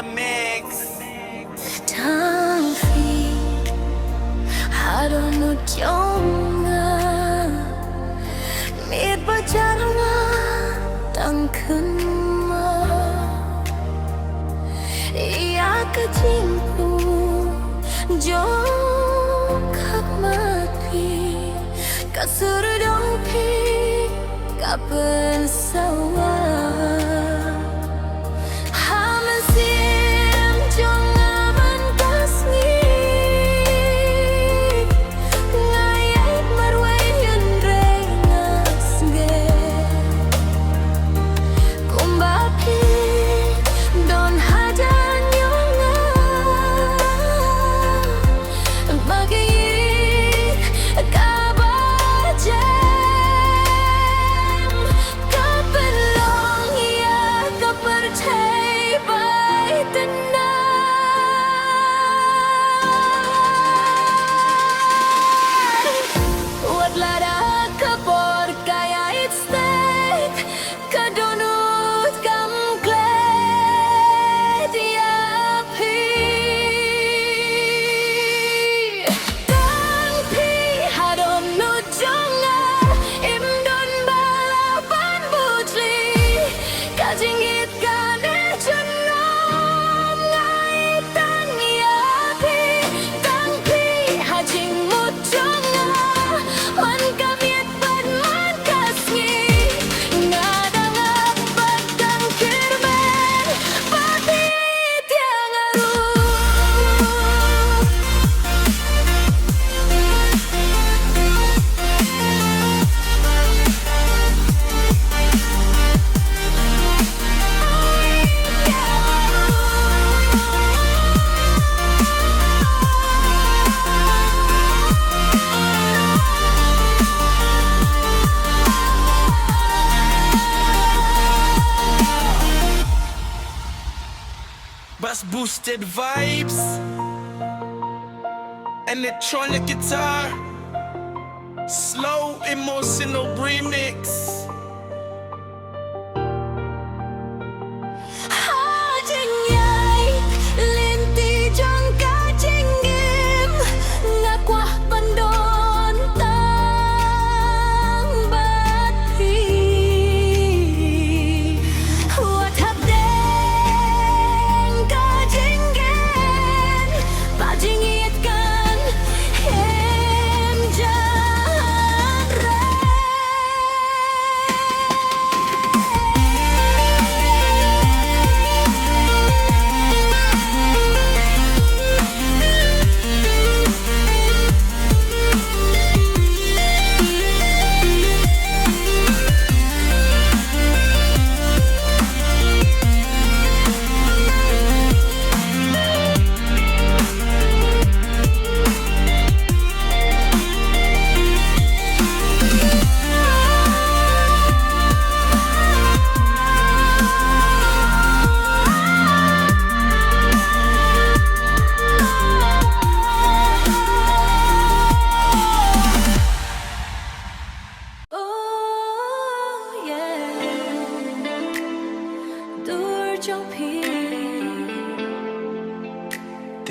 the mix. Tanfi haronu jonga Mid berjarna tangkun ma Ia kecimpu jong khắc mati Kasur dompi kapan sawa Bass boosted vibes, electronic guitar, slow emotional remix.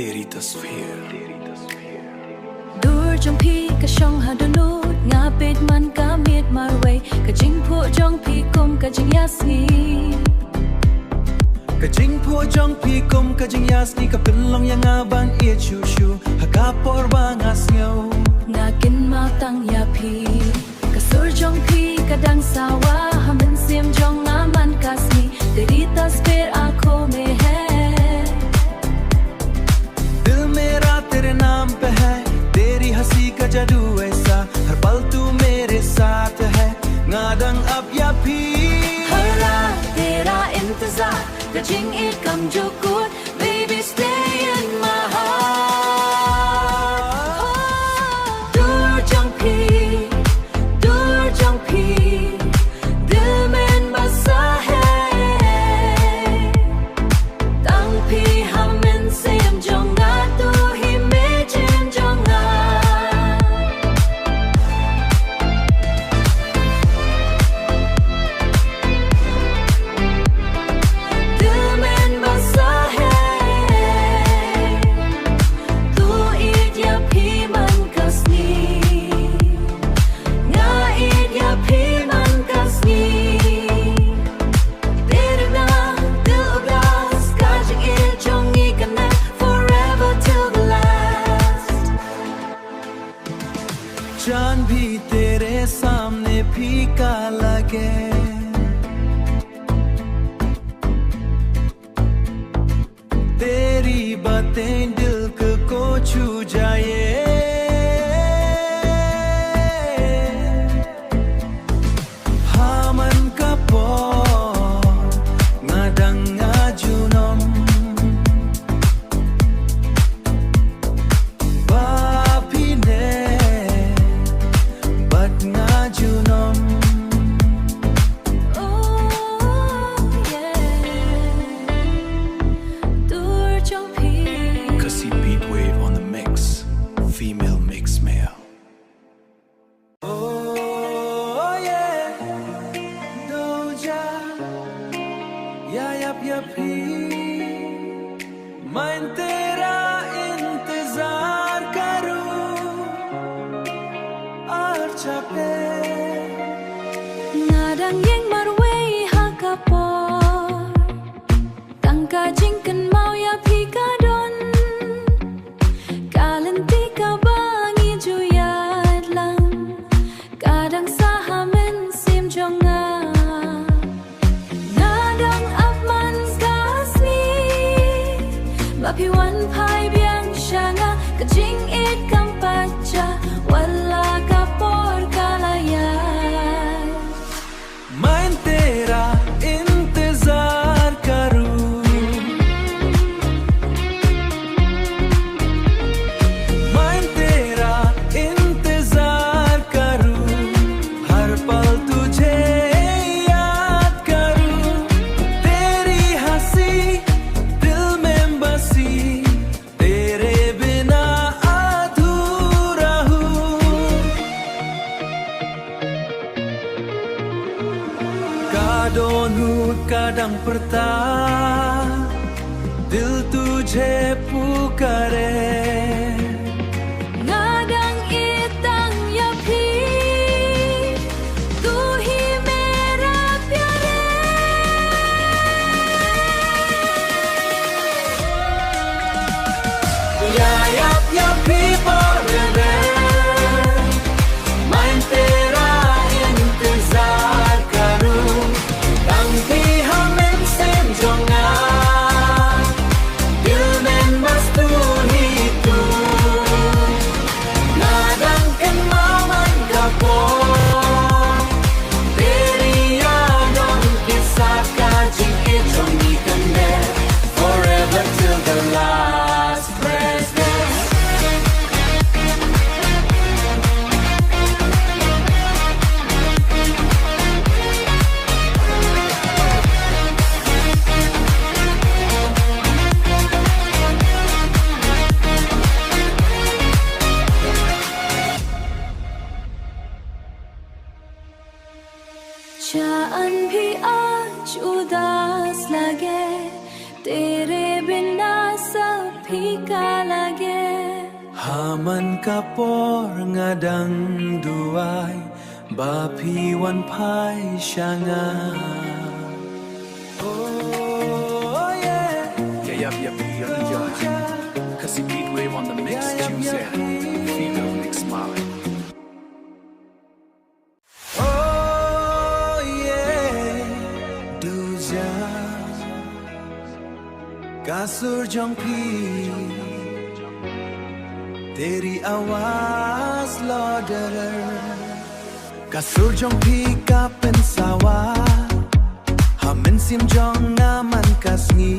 तेरी तस्वीर दूर जong pi ka shong ha donu nga pet man ka miet mar way ka jing pho jong pi kom ka jing yasni ka jing pho jong pi kom ka jing yasni ka pin long yang abang e chu chu ha ka por ba nga snyo nga kin ma tang ya pi ka sur jong pi ka dang sawa ha min sim jong nga man kasni teri tasveer aankhon mein hai तेरे नाम पे है तेरी हंसी का जादू ऐसा हर पल तू मेरे साथ है नादंग अब या फिर हर रात तेरा इंतजार कचिंग एक कम जो कुछ baby stay in my heart दूर जंग भी दिल में बसा है तंग भी हम इनसे हम जोंगा तो दिल में बसा है भी तेरे सामने फीका लगे। तेरी बातें दिल को छू जाए। Haman kapo ngadang ajunom bapine bat ngajunom. Oh yeah, dur trong phi. Kasi beat wave on the mix. Female mix male. Oh yeah, doja ya yap yapी मैं तेरा इंतजार करूं और छपे। Ngadang yang marway hakapor tangka jingkan mau ya pikadon kalanti ka bangi juyat lang kadang sahamen sim jonga ngadang apman kasni bapiwan pai biang shanga kajing it kampacha wala kapor kalayat. मैं तेरा इंतजार करूं मैं तेरा इंतजार करूं हर पल तुझे याद करूं। तेरी हंसी दिल में बसी तेरे बिना अधूरा हूँ। Kadon kadang pertah दिल तुझे पुकारे। Ngadang itang yapi tu hi mera pyare. या yap yapी बोले मैं तेरा इंतजार करूं तंग भी हम इनसे जोंगा दिल में बस तू ही तू। Nadang kan maman kapo तेरी यादों के साथ काजिंग इतनी कन्ने forever till the last breath. Caan भी आज उदास लगे तेरे बिना सब फीका लगे. Haman kapor ngadang duai bapi wan pai shanga. Oh yeah, Yeah, enjoy. Kasi beat wave on the mix Tuesday. Female mix Molly. oh yeah, duja kasur jongpi तेरी आवाज लौडर kasur jongpi ka pensawa hamen sim jong naman kasngi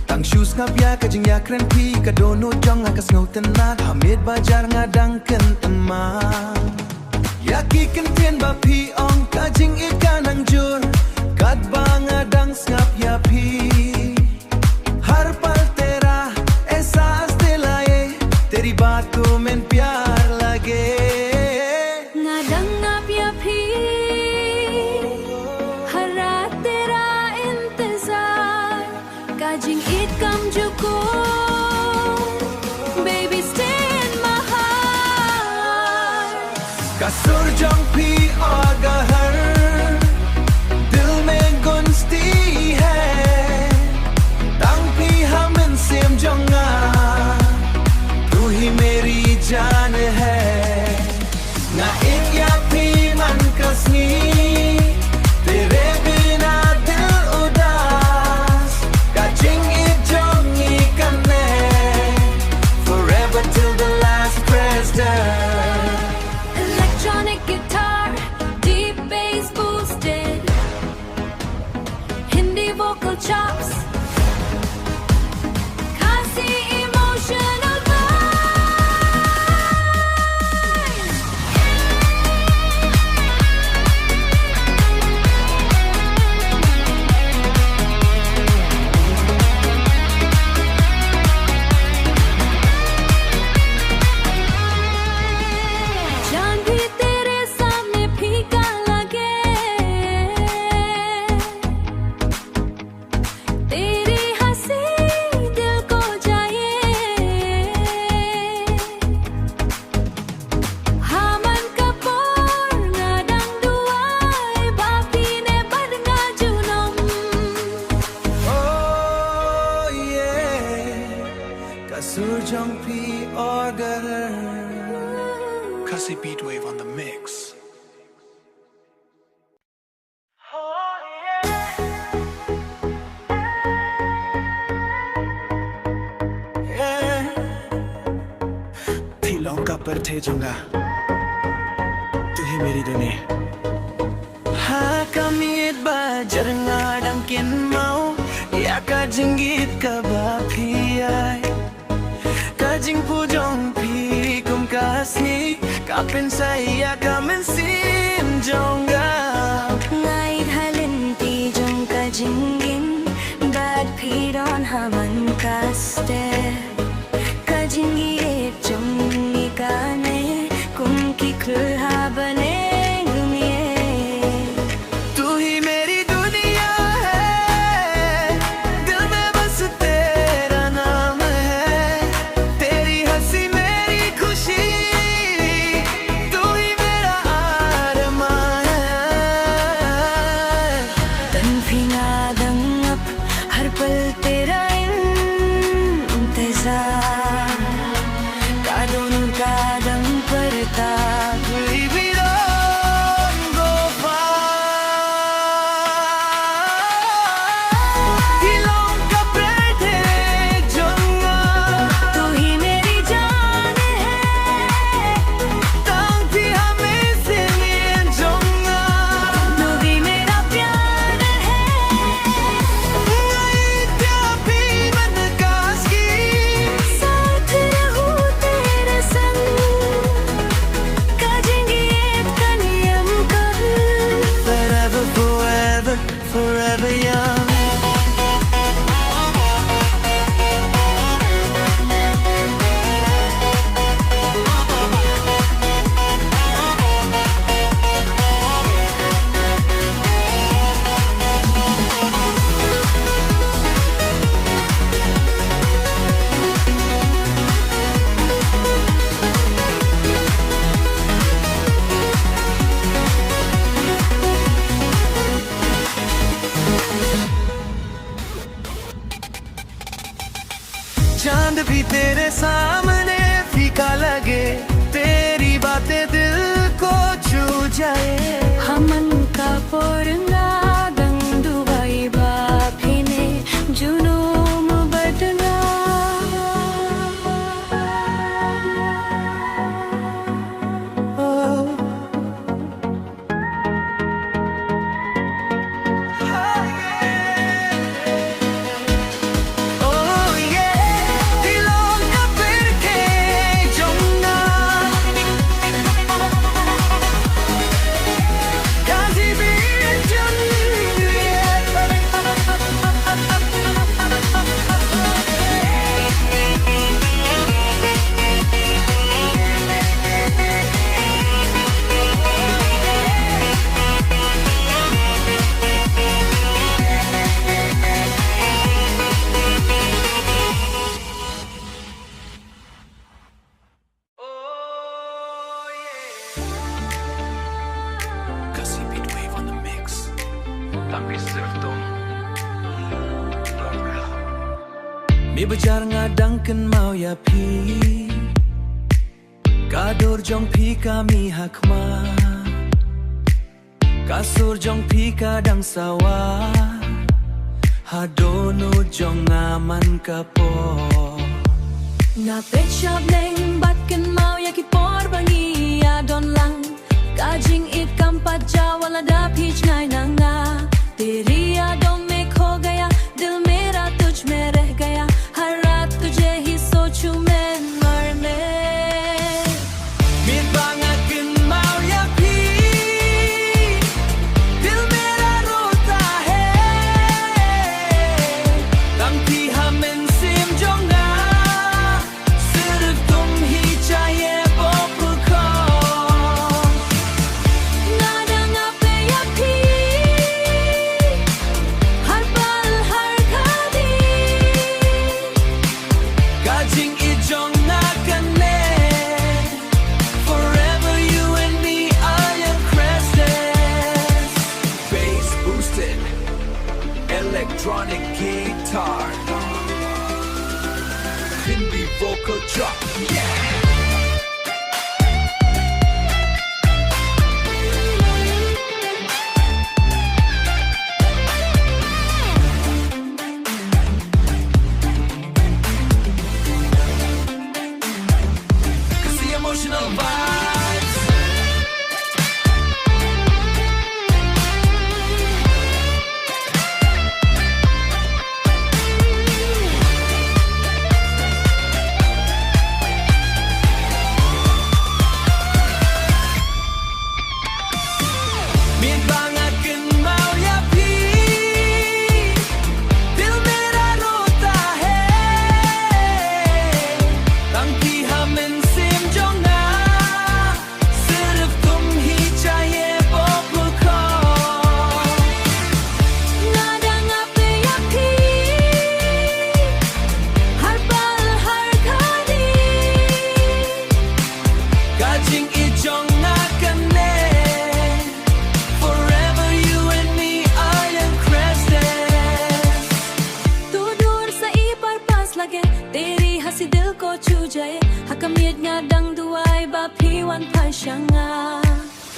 tang shoes ngap ya kajing ya kren pi ka dono jong akas ngau tenat hamid bajar ngadang ken tema ya ki ken tien ba pi ong kajing ikan ang jur kat bang ngadang ngap ya pi har pal tera ehsaas dilaye तेरी बातों में प्यार लगे. Ngadang ngap ya phi har raat tera intezar kajing it kam juko baby stay in my heart. कसुर जंग भी और गहर दिल में गुंजती है तंग भी हम इंसेम जंगा तू ही मेरी जान है. और गरर Kasi Beatwave on the mix. Tilong ka per te jonga Tu hi meri dune Ha kamit ba jaranga dangkin mau Ya ka jinggit ka ba phi ai Ka jing pu jong phi kum kasi Ka pensai ya ka men sim jonga Ngai thalin ti jong ka jingin Bad phi don haman kaste Ka jingi et jong ni ka ne Kum ki khul ha bane gumiye तू ही मेरी दुनिया है दिल में बस तेरा नाम है तेरी हंसी मेरी खुशी तू ही मेरा आरमान है Tan phi ngadang ap har pal tera इंतजार कानून कादम परता We don't go far दिलों का बैठे जंगा तू ही मेरी जान है तंग भी हमें से मिल जंगा तू भी मेरा प्यार है भी मन कासगी साथ रहूं तेरे संग काजेंगे एक कनियम कर Forever, forever, forever young चांद भी तेरे सामने फीका लगे तेरी बातें दिल को छू जाए Haman ka porngadang Dubai ba phine junum badna Oh yeah दिलों का बैठे जंगा काजी भी Kasi Beatwave on the mix. Tapi sirf tum. Mi bajar ngadang kan mau ya pi Kador jong pi kami hakma Kasur jong pi kadang sawa Hadono jong aman kapo Na pechab neng bat kan mau ya ki por bangi ya don lang kajing it kampat jawala da pich ngai nanga तेरी यादों में खो गया दिल मेरा तुझ में रह गया हर रात तुझे ही सोचूं मैं मरने Min bangat kan mau ya pi Dil mera rota hai Tang pi hamen sim jonga Sirf tum hi chahiye bopul ko ngadang ape ya phi kamit nga dang duay ba piwan pa siya nga.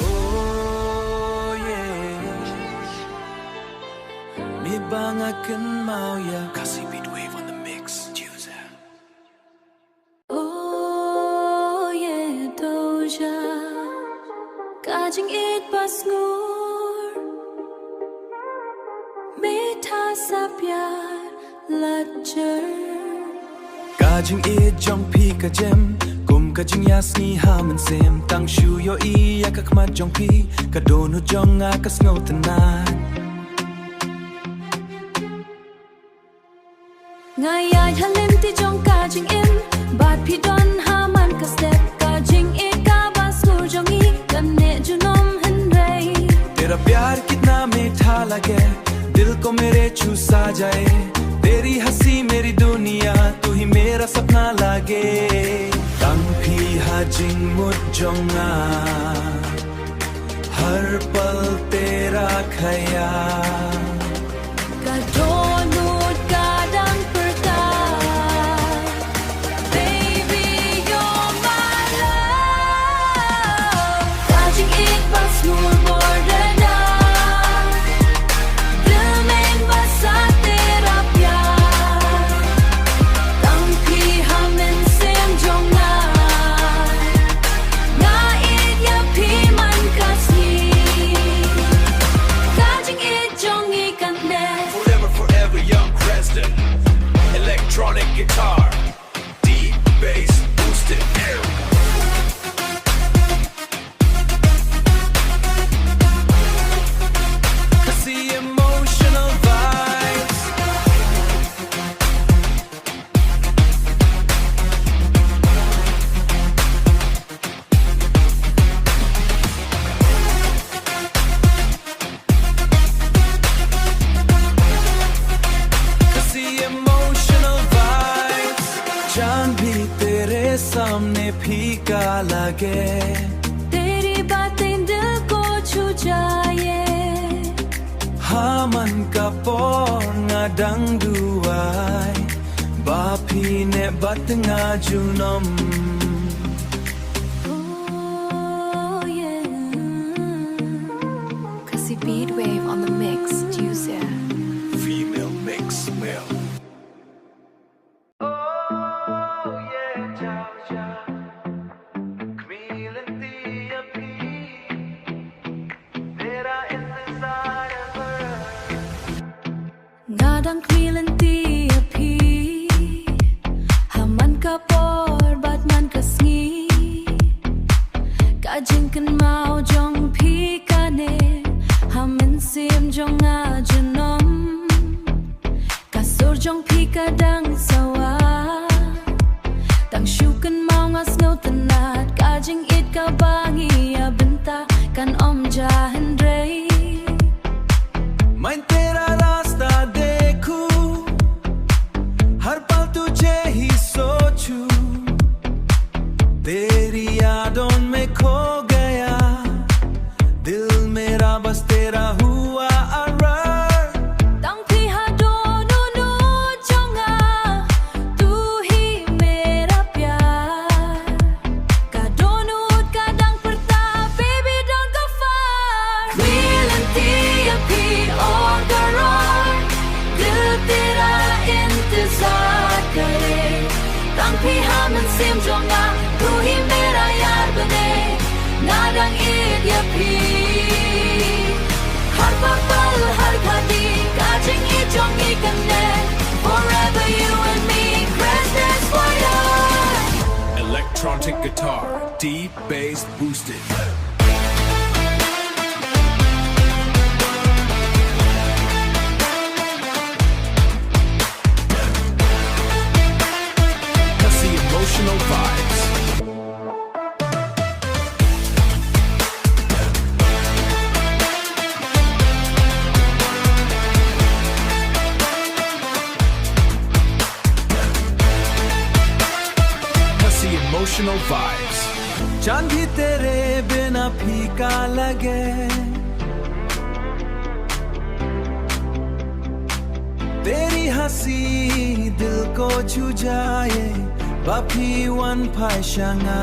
Oh yeah, mi banga kan mau ya. Kasi Beatwave on the mix, Juicer. Oh yeah, Doja Kajing it pas ngur Meta sapyar lajer Kajing it jong pi ka jem kum kajing yasni hamen sem tang shu yo I ya kakmat jong pi ka donu jong akas ngau tenan Ngayay halim ti jong kajing in Bat pi don haman ka step Kajing it ka bas ngur jong I Kamne junom henrei तेरा प्यार कितना मीठा लगे दिल को मेरे छू सा जाए तेरी हंसी मेरी दुनिया तू ही मेरा सपना लागे तंग भी हाजिंग मुझोंगा हर पल तेरा ख्याल Kadonut kadang perkai Baby you're my love Kajing it bas nur bordena Dil mein basa tera pyar Tang pi hamen sem jonga Na it ya pi man kasi Kajing it jongi kan ne Forever young Creston. Electronic guitar, deep bass boosted. Kasi emotional vibes Kasi emotional vibes चांद भी तेरे सामने फीका लगे तेरी बातें दिल को छू जाए हाँ मन का पोर ngadang duai bapi ne batnga junom Oh yeah Kasi Beatwave on the mix, Juicer. Female mix smell. Ngadang kmilan ti api Haman ka por bat man kasngi Kajing kan mau jong pi kane Hamin sim jong a junom Kasur jong pi kadang sawa Tang shu kan mau ngas ngau tenat Kajing it ka bangi abenta Kan om jahan rei मैं तेरा रास्ता देखूं हर पल तुझे ही सोचूं तेरी यादों में खो गया दिल मेरा बस तेरा हुआ अरर Tang pi hadono no jonga Tu hi mera pyar Kadonut kadang perta Baby don't go far Milan ti api or garar Dil tera intezar kare Tang pi haman sim jonga Tu hi mera yar bane Nadang id ya pi Har papal har khadi Kajing it jongi kane Forever you and me Crescent fire Electronic guitar, deep bass boosted. Kasi emotional vibes. Kasi emotional vibes. चांद भी तेरे बिना फीका लगे तेरी हंसी दिल को छू जाए Bapi wan pai shanga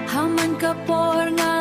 Haman kapor nga